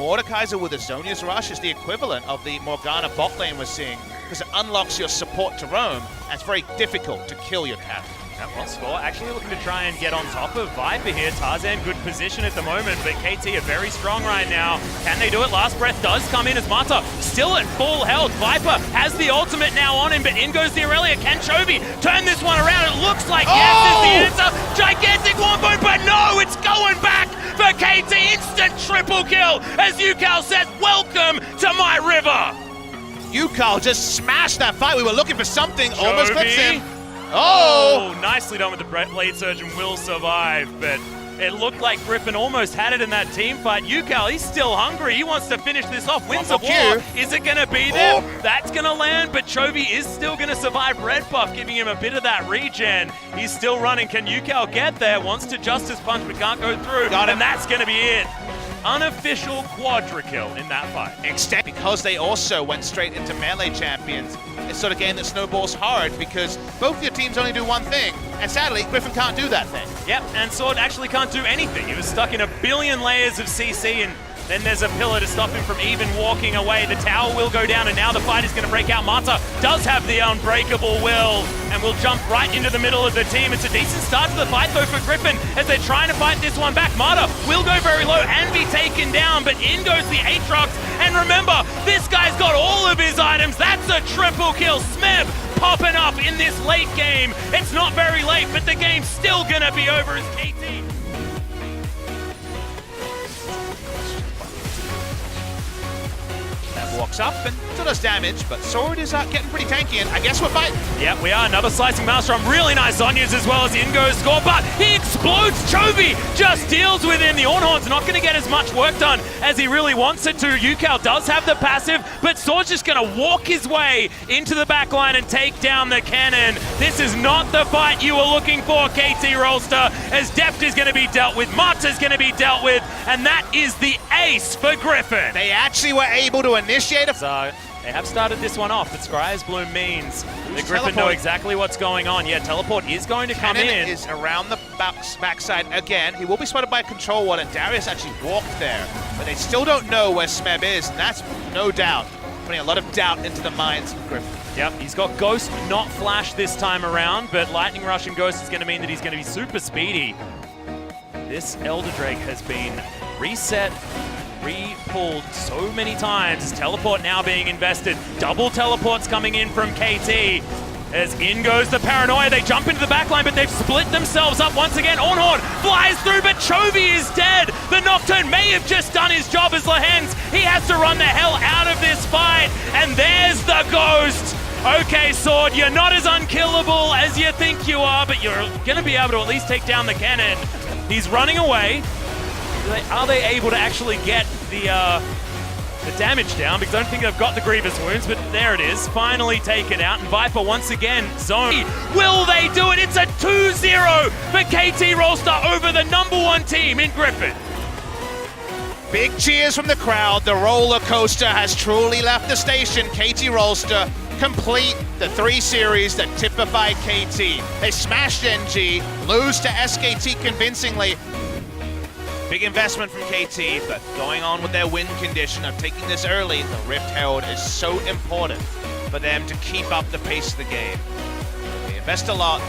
Mordekaiser with a Zonia's Rush is the equivalent of the Morgana bot lane we're seeing, because it unlocks your support to roam, and it's very difficult to kill your carry. Well, Score actually looking to try and get on top of Viper here. Tarzan, good position at the moment, but KT are very strong right now. Can they do it? Last Breath does come in as Mata still at full health. Viper has the ultimate now on him, but in goes the Aurelia. Can Chovy turn this one around? It looks like yes is the answer. Gigantic wombo, but no, it's going back for KT. Instant triple kill as Yukal says, welcome to my river. Yukal just smashed that fight. We were looking for something, Chovy. almost clips him. Oh, nicely done with the Blade Surge and will survive, but it looked like Griffin almost had it in that team fight. Yukal, he's still hungry. He wants to finish this off. Winds of War, is it going to be there? That's going to land, but Chovy is still going to survive red buff, giving him a bit of that regen. He's still running. Can Yukal get there? Wants to Justice Punch, but can't go through. And that's going to be it. Unofficial quadra kill in that fight. Except because they also went straight into melee champions. It's sort of game that snowballs hard because both your teams only do one thing, and sadly, Griffin can't do that thing. Yep, and Sword actually can't do anything. He was stuck in a billion layers of CC, and then there's a pillar to stop him from even walking away. The tower will go down, and now the fight is going to break out. Mata does have the unbreakable will, and will jump right into the middle of the team. It's a decent start to the fight, though, for Griffin, as they're trying to fight this one back. Mata will go very low and be taken down, but in goes the Aatrox. And remember, this guy's got all of his items. That's a triple kill. Smeb popping up in this late game. It's not very late, but the game's still going to be over as KT. Walks up and still does damage, but Sword is getting pretty tanky, and I guess we're fighting. Yeah, we are. Another Slicing Maelstrom. Really nice Zonias as well as Ingo's score, but he explodes. Chovy just deals with him. The Ornhorn's not going to get as much work done as he really wants it to. Yukal does have the passive, but Sword's just going to walk his way into the backline and take down the cannon. This is not the fight you were looking for, KT Rolster, as Deft is going to be dealt with, Mata's going to be dealt with, and that is the ace for Griffin. They actually were able to initiate a... So they have started this one off, but Scryer's Bloom means that Griffin know exactly what's going on. Yeah, Teleport is going to come in. Is around the backside again. He will be spotted by a control ward, and Darius actually walked there, but they still don't know where Smeb is, and that's no doubt putting a lot of doubt into the minds of Griffin. Yep, he's got Ghost, not Flash this time around, but Lightning Rush and Ghost is going to mean that he's going to be super speedy. This Elder Drake has been reset, re-pulled so many times. Teleport now being invested. Double teleports coming in from KT. As in goes the Paranoia. They jump into the backline, but they've split themselves up once again. Ornhorn flies through, but Chovy is dead. The Nocturne may have just done his job as Lehens. He has to run the hell out of this fight. And there's the Ghost. Okay, Sword, you're not as unkillable as you think you are, but you're going to be able to at least take down the cannon. He's running away. Are they able to actually get the damage down? Because I don't think they've got the Grievous Wounds, but there it is. Finally taken out, and Viper once again zone. Will they do it? It's a 2-0 for KT Rolster over the #1 team in Griffin. Big cheers from the crowd. The roller coaster has truly left the station. KT Rolster complete the 3 series that typify KT. They smashed NG, lose to SKT convincingly. Big investment from KT, but going on with their win condition of taking this early, the Rift Herald is so important for them to keep up the pace of the game. They invest a lot,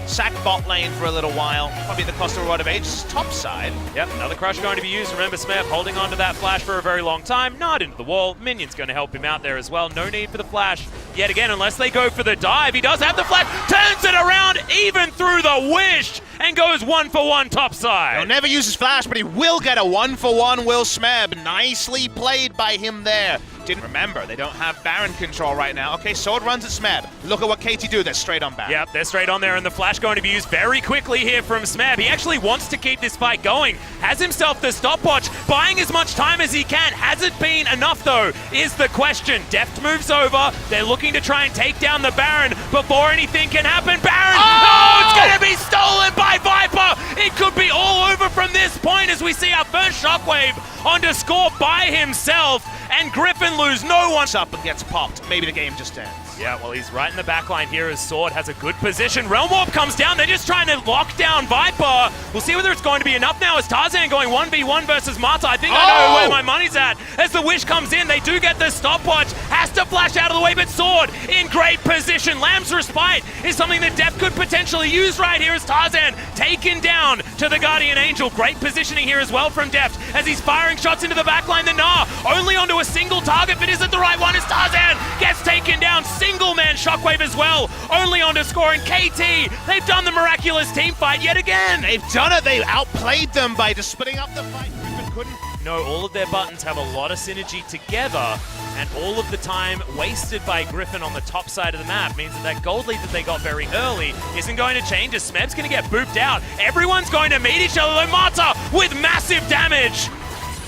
sack bot lane for a little while, probably the cost of Rod of Age's top side. Yep, another crush going to be used. Remember, Smeb holding on to that flash for a very long time, not into the wall. Minion's going to help him out there as well. No need for the flash yet again, unless they go for the dive. He does have the flash, turns it around even through the wish, and goes 1-for-1 topside. He'll never use his flash, but he will get a 1-for-1 Will Smeb. Nicely played by him there. Didn't remember, they don't have Baron control right now. Okay, Sword runs at Smeb. Look at what KT do, they're straight on Baron. Yep, they're straight on there, and the flash going to be used very quickly here from Smeb. He actually wants to keep this fight going. Has himself the stopwatch, buying as much time as he can. Has it been enough, though, is the question. Deft moves over. They're looking to try and take down the Baron before anything can happen. Baron! Oh, it's going to be stolen by Viper! It could be all over from this point as we see our first Shockwave onto Score by himself, and Griffin lose no one. Up and gets popped. Maybe the game just ends. Yeah, well, he's right in the back line here as Sword has a good position. Realm Warp comes down. They're just trying to lock down Viper. We'll see whether it's going to be enough now as Tarzan going 1v1 versus Mata. I think I know where my money's at. As the Wish comes in, they do get the stopwatch. Has to flash out of the way, but Sword in great position. Lamb's Respite is something that Deft could potentially use right here as Tarzan taken down to the Guardian Angel. Great positioning here as well from Deft as he's firing shots into the backline. The Gnar only onto a single target, but is it the right one as Tarzan gets taken down? Single man Shockwave as well, only onto scoring KT. They've done the miraculous team fight yet again. They've done it. They outplayed them by just splitting up the fight. Griffin couldn't. No, all of their buttons have a lot of synergy together, and all of the time wasted by Griffin on the top side of the map means that that gold lead that they got very early isn't going to change as Smeb's going to get booped out. Everyone's going to meet each other though. Mata with massive damage.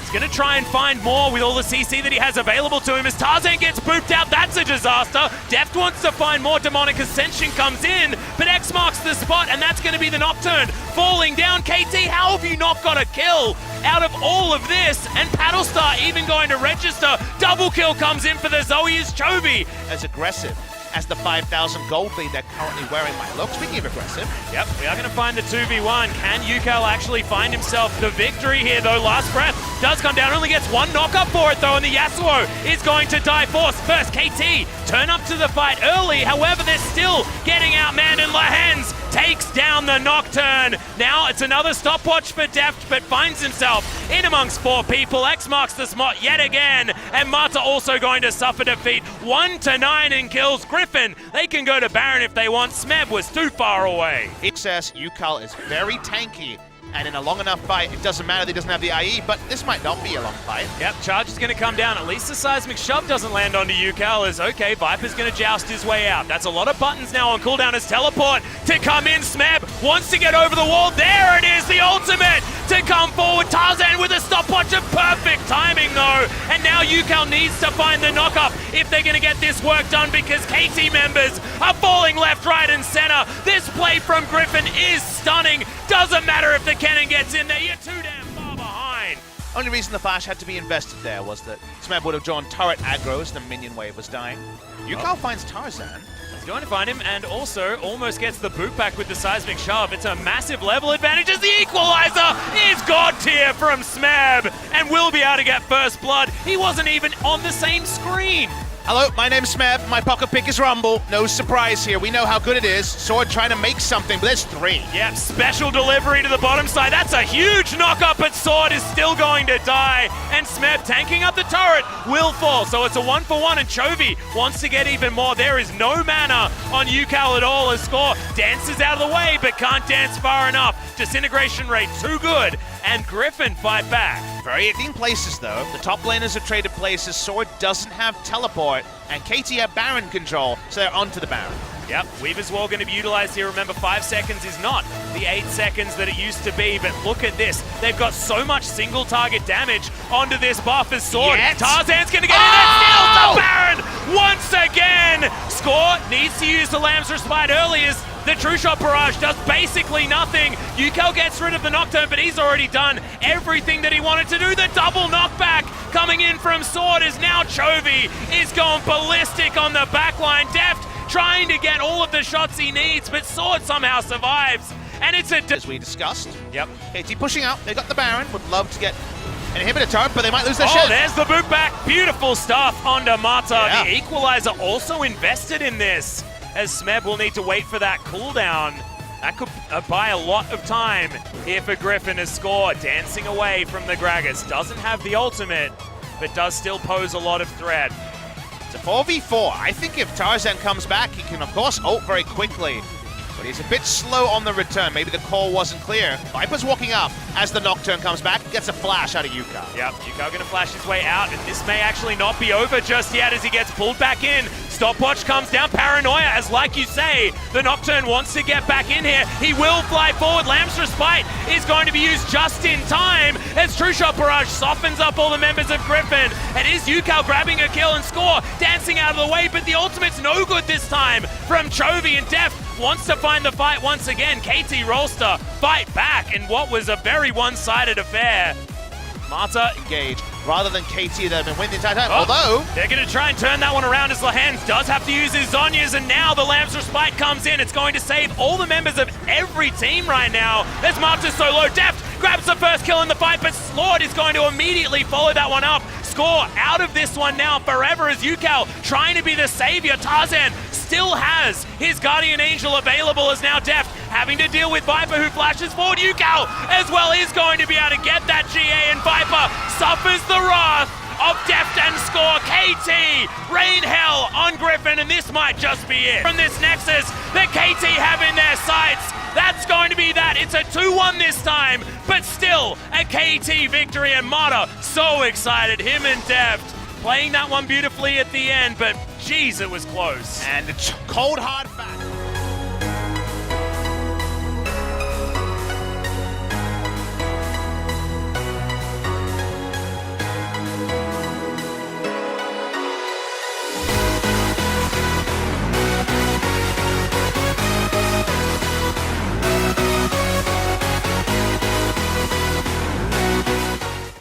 He's going to try and find more with all the CC that he has available to him as Tarzan gets booped out. That's a disaster. Deft wants to find more. Demonic Ascension comes in, but X marks the spot, and that's going to be the Nocturne falling down. KT, how have you not got a kill out of all of this? And Paddlestar even going to register. Double kill comes in for the Zoe as Chovy. As aggressive as the 5,000 gold lead they're currently wearing might look. Speaking of aggressive. Yep, we are going to find the 2v1. Can Yukal actually find himself the victory here, though? Last breath does come down, only gets one knock-up for it, though, and the Yasuo is going to die first. KT turn up to the fight early, however, they're still getting outmanned, and Lahens takes down the Nocturne. Now it's another stopwatch for Deft, but finds himself in amongst 4 people. X marks the spot yet again, and Mata also going to suffer defeat. 1-9 in kills. Griffin, they can go to Baron if they want. Smeb was too far away. Excess, Yukal is very tanky, and in a long enough fight, it doesn't matter that he doesn't have the IE, but this might not be a long fight. Yep, charge is going to come down. At least the seismic shove doesn't land onto Yukal as, okay, Viper's going to joust his way out. That's a lot of buttons now on cooldown as teleport to come in. Smeb wants to get over the wall. There it is, the ultimate to come forward. Tarzan with a stopwatch of perfect timing though. And now Yukal needs to find the knock-up if they're going to get this work done because KT members are falling left, right, and center. This play from Griffin is stunning. Doesn't matter if the cannon gets in there, you're too damn far behind. Only reason the flash had to be invested there was that Smeb would have drawn turret aggro as the minion wave was dying. Yukal finds Tarzan. He's going to find him and also almost gets the boot back with the seismic shove. It's a massive level advantage as the equalizer is god tier from Smeb and will be able to get first blood. He wasn't even on the same screen. Hello, my name's Smeb. My pocket pick is Rumble. No surprise here. We know how good it is. Sword trying to make something, but there's 3. Yep, special delivery to the bottom side. That's a huge knock-up, but Sword is still going to die. And Smeb tanking up the turret will fall. So it's a 1-for-1, and Chovy wants to get even more. There is no mana on Yukal at all as Score dances out of the way, but can't dance far enough. Disintegration rate too good, and Griffin fight back. Very 18 places though. The top laners have traded places. Sword doesn't have teleport, and KT have Baron control, so they're onto the Baron. Yep, Weaver's Wall going to be utilized here. Remember, 5 seconds is not the 8 seconds that it used to be, but look at this. They've got so much single target damage onto this buff as Sword. Yet. Tarzan's going to get in there, steals the Baron once again. Score needs to use the Lamb's Respite early as the True Shot Barrage does basically nothing. Yukal gets rid of the Nocturne, but he's already done everything that he wanted to do. The double knockback coming in from Sword is now Chovy is going ballistic on the backline. Deft trying to get all of the shots he needs, but Sword somehow survives. And it's a... As we discussed. Yep. KT pushing out. They got the Baron. Would love to get an inhibitor turret, but they might lose their shit. Oh, there's the boot back. Beautiful stuff onto Mata. Yeah. The Equalizer also invested in this, as Smeb will need to wait for that cooldown. That could buy a lot of time here for Griffin as Score dancing away from the Gragas. Doesn't have the ultimate, but does still pose a lot of threat. It's a 4v4. I think if Tarzan comes back, he can, of course, ult very quickly. But he's a bit slow on the return. Maybe the call wasn't clear. Viper's walking up as the Nocturne comes back. Gets a flash out of Yukal. Yep, Yukal going to flash his way out, and this may actually not be over just yet as he gets pulled back in. Stopwatch comes down. Paranoia, as like you say, the Nocturne wants to get back in here. He will fly forward. Lamb's Respite is going to be used just in time as True Shot Barrage softens up all the members of Griffin. And is Yukal grabbing a kill and Score dancing out of the way, but the ultimate's no good this time from Chovy, and Deft wants to find the fight once again. KT Rolster fight back in what was a very one-sided affair. Mata Engage. rather than KT that have been winning the entire time. Oh, Although, they're going to try and turn that one around as Lehens does have to use his Zhonya's, and now the Lamb's Respite comes in. It's going to save all the members of every team right now. As Marta's so low, Deft grabs the first kill in the fight, but Slord is going to immediately follow that one up. Score out of this one now forever as Yukal trying to be the savior. Tarzan still has his Guardian Angel available as now Deft having to deal with Viper who flashes forward. Yukal as well is going to be able to get that GA, and Viper suffers the wrath of Deft and Score. KT rain hell on Griffin, and this might just be it. From this Nexus that KT have in their sights, that's going to be that. It's a 2-1 this time, but still a KT victory, and Mata so excited. Him and Deft playing that one beautifully at the end, but geez, it was close. and the cold hard fact.